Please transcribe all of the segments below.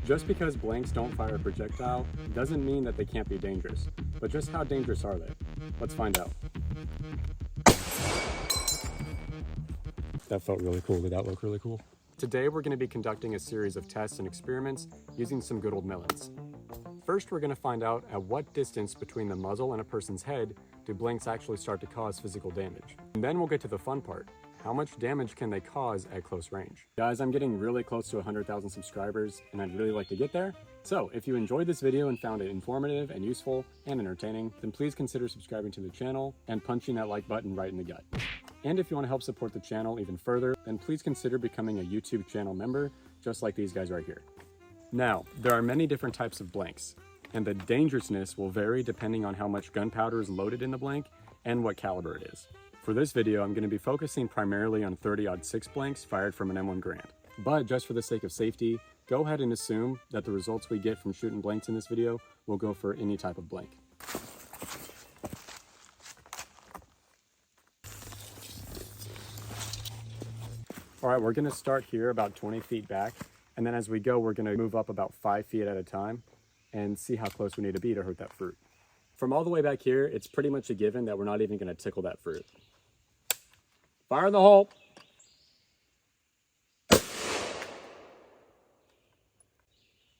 Just because blanks don't fire a projectile doesn't mean that they can't be dangerous, but just how dangerous are they? Let's find out. That felt really cool. Did that look really cool? Today we're going to be conducting a series of tests and experiments using some good old melons. First, we're going to find out at what distance between the muzzle and a person's head do blanks actually start to cause physical damage. And then we'll get to the fun part. How much damage can they cause at close range? Guys, I'm getting really close to 100,000 subscribers and I'd really like to get there. So if you enjoyed this video and found it informative and useful and entertaining, then please consider subscribing to the channel and punching that like button right in the gut. And if you want to help support the channel even further, then please consider becoming a YouTube channel member, just like these guys right here. Now, there are many different types of blanks, and the dangerousness will vary depending on how much gunpowder is loaded in the blank and what caliber it is. For this video, I'm going to be focusing primarily on 30-06 blanks fired from an M1 Garand. But just for the sake of safety, go ahead and assume that the results we get from shooting blanks in this video will go for any type of blank. All right, we're going to start here about 20 feet back, and then as we go, we're going to move up about 5 feet at a time and see how close we need to be to hurt that fruit. From all the way back here, it's pretty much a given that we're not even going to tickle that fruit. Fire in the hole.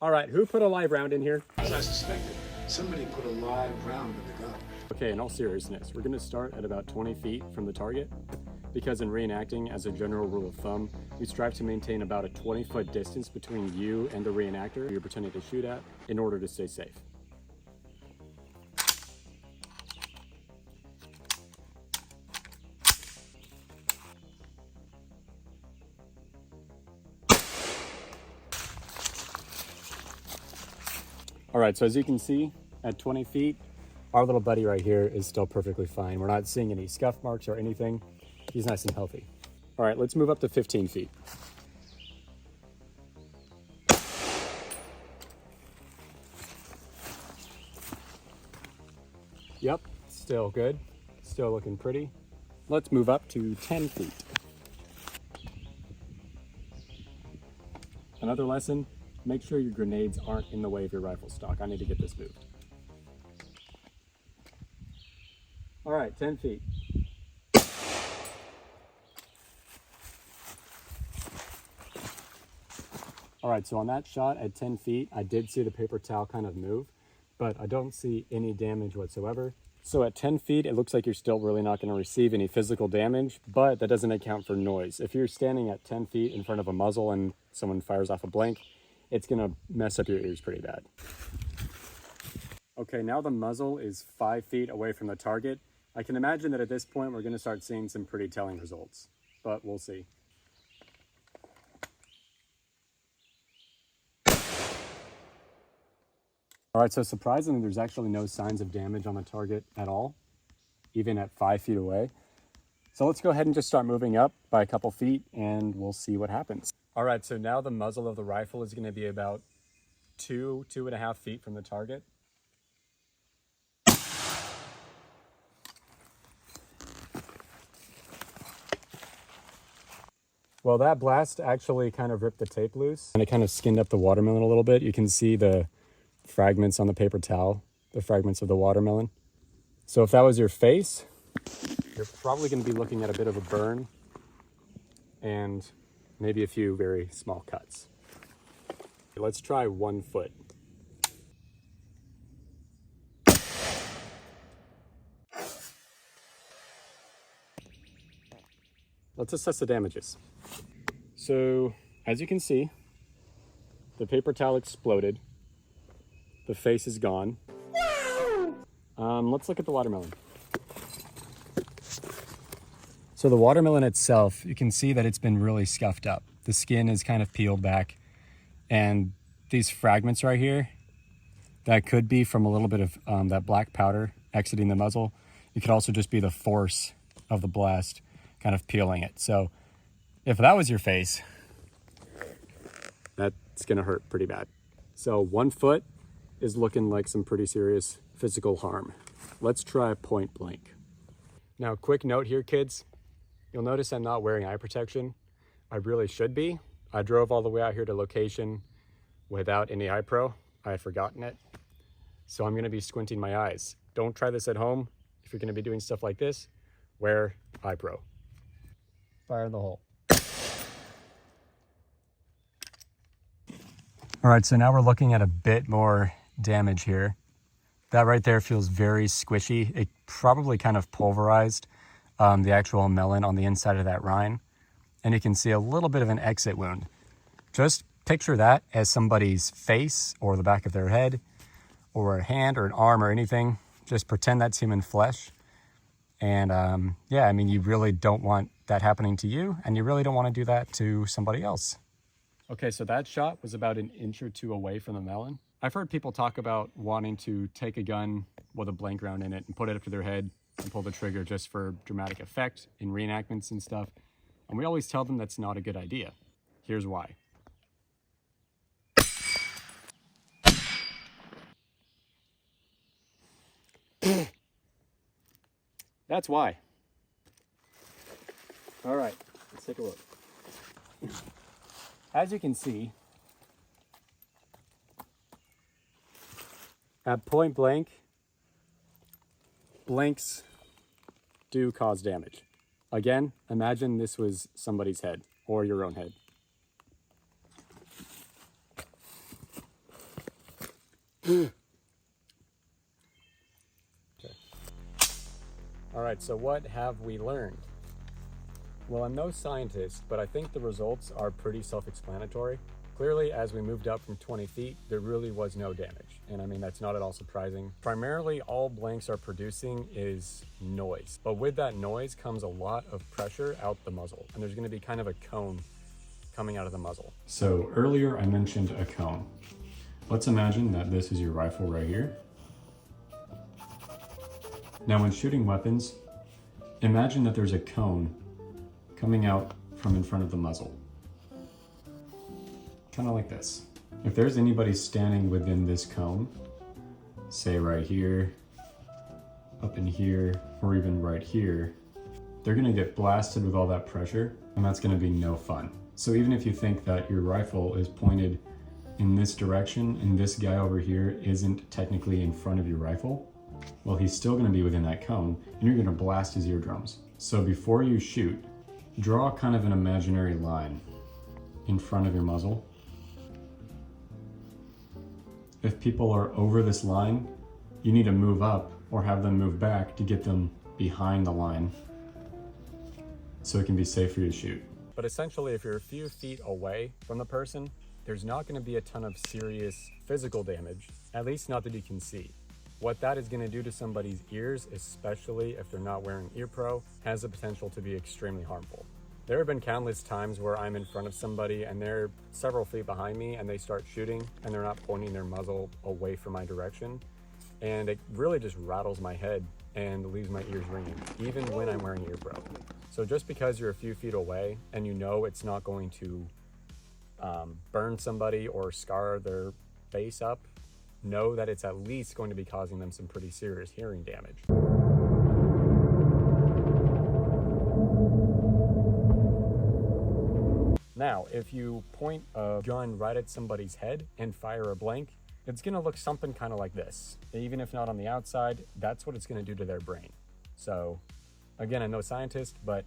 All right, who put a live round in here? As I suspected, somebody put a live round in the gun. Okay, in all seriousness, we're going to start at about 20 feet from the target, because in reenacting, as a general rule of thumb, we strive to maintain about a 20-foot distance between you and the reenactor you're pretending to shoot at in order to stay safe. All right, so as you can see, at 20 feet, our little buddy right here is still perfectly fine. We're not seeing any scuff marks or anything. He's nice and healthy. All right, let's move up to 15 feet. Yep, still good. Still looking pretty. Let's move up to 10 feet. Another lesson, make sure your grenades aren't in the way of your rifle stock. I need to get this moved. All right, 10 feet. All right, so on that shot at 10 feet, I did see the paper towel kind of move, but I don't see any damage whatsoever. So at 10 feet, it looks like you're still really not going to receive any physical damage, but that doesn't account for noise. If you're standing at 10 feet in front of a muzzle and someone fires off a blank, it's going to mess up your ears pretty bad. Okay, now the muzzle is 5 feet away from the target. I can imagine that at this point, we're going to start seeing some pretty telling results, but we'll see. All right, so surprisingly, there's actually no signs of damage on the target at all, even at 5 feet away. So let's go ahead and just start moving up by a couple feet and we'll see what happens. All right, so now the muzzle of the rifle is gonna be about 2.5 feet from the target. Well, that blast actually kind of ripped the tape loose and it kind of skinned up the watermelon a little bit. You can see the fragments on the paper towel, the fragments of the watermelon. So if that was your face, you're probably going to be looking at a bit of a burn and maybe a few very small cuts. Let's try 1 foot. Let's assess the damages. So as you can see, the paper towel exploded. The face is gone. Let's look at the watermelon. So the watermelon itself, you can see that it's been really scuffed up. The skin is kind of peeled back. And these fragments right here, that could be from a little bit of that black powder exiting the muzzle. It could also just be the force of the blast kind of peeling it. So if that was your face, that's gonna hurt pretty bad. So 1 foot is looking like some pretty serious physical harm. Let's try point blank. Now, quick note here, kids. You'll notice I'm not wearing eye protection. I really should be. I drove all the way out here to location Without any eye pro, I had forgotten it. So I'm gonna be squinting my eyes. Don't try this at home. If you're gonna be doing stuff like this, wear eye pro. Fire in the hole. All right, so now we're looking at a bit more damage here. That right there feels very squishy. It probably kind of pulverized the actual melon on the inside of that rind. And you can see a little bit of an exit wound. Just picture that as somebody's face or the back of their head or a hand or an arm or anything. Just pretend that's human flesh. And yeah, I mean, you really don't want that happening to you, and you really don't want to do that to somebody else. Okay, so that shot was about an inch or two away from the melon. I've heard people talk about wanting to take a gun with a blank round in it and put it up to their head and pull the trigger just for dramatic effect in reenactments and stuff. And we always tell them that's not a good idea. Here's why. That's why. All right, let's take a look. As you can see, at point blank, blanks do cause damage. Again, imagine this was somebody's head or your own head. Okay. All right, so what have we learned? Well, I'm no scientist, but I think the results are pretty self-explanatory. Clearly, as we moved up from 20 feet, there really was no damage. And I mean, that's not at all surprising. Primarily, all blanks are producing is noise. But with that noise comes a lot of pressure out the muzzle. And there's gonna be kind of a cone coming out of the muzzle. So earlier I mentioned a cone. Let's imagine that this is your rifle right here. Now when shooting weapons, imagine that there's a cone coming out from in front of the muzzle. Kind of like this. If there's anybody standing within this cone, say right here, up in here, or even right here, they're gonna get blasted with all that pressure, and that's gonna be no fun. So even if you think that your rifle is pointed in this direction, and this guy over here isn't technically in front of your rifle, well, he's still gonna be within that cone, and you're gonna blast his eardrums. So before you shoot, draw kind of an imaginary line in front of your muzzle. If people are over this line, you need to move up or have them move back to get them behind the line so it can be safe for you to shoot. But essentially, if you're a few feet away from the person, there's not going to be a ton of serious physical damage, at least not that you can see. What that is going to do to somebody's ears, especially if they're not wearing ear pro, has the potential to be extremely harmful. There have been countless times where I'm in front of somebody and they're several feet behind me and they start shooting and they're not pointing their muzzle away from my direction. And it really just rattles my head and leaves my ears ringing, even when I'm wearing ear pro. So just because you're a few feet away and you know it's not going to burn somebody or scar their face up, know that it's at least going to be causing them some pretty serious hearing damage. Now, if you point a gun right at somebody's head and fire a blank, it's gonna look something kind of like this. Even if not on the outside, that's what it's gonna do to their brain. So, again, I'm no scientist, but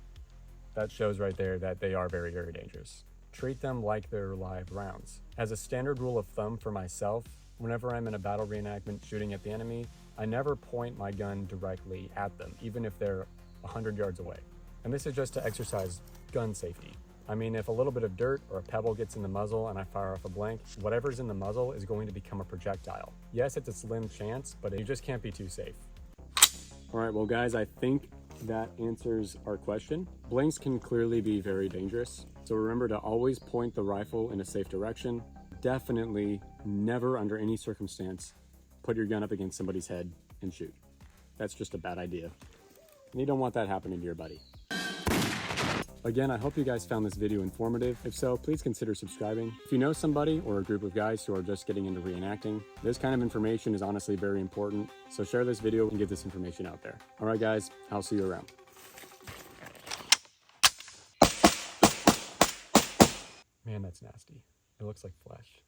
that shows right there that they are very, very dangerous. Treat them like they're live rounds. As a standard rule of thumb for myself, whenever I'm in a battle reenactment shooting at the enemy, I never point my gun directly at them, even if they're 100 yards away. And this is just to exercise gun safety. I mean, if a little bit of dirt or a pebble gets in the muzzle and I fire off a blank, whatever's in the muzzle is going to become a projectile. Yes, it's a slim chance, but you just can't be too safe. All right, well guys, I think that answers our question. Blanks can clearly be very dangerous. So remember to always point the rifle in a safe direction. Definitely never under any circumstance put your gun up against somebody's head and shoot. That's just a bad idea. And you don't want that happening to your buddy. Again, I hope you guys found this video informative. If so, please consider subscribing. If you know somebody or a group of guys who are just getting into reenacting, this kind of information is honestly very important. So share this video and get this information out there. All right, guys, I'll see you around. Man, that's nasty. It looks like flesh.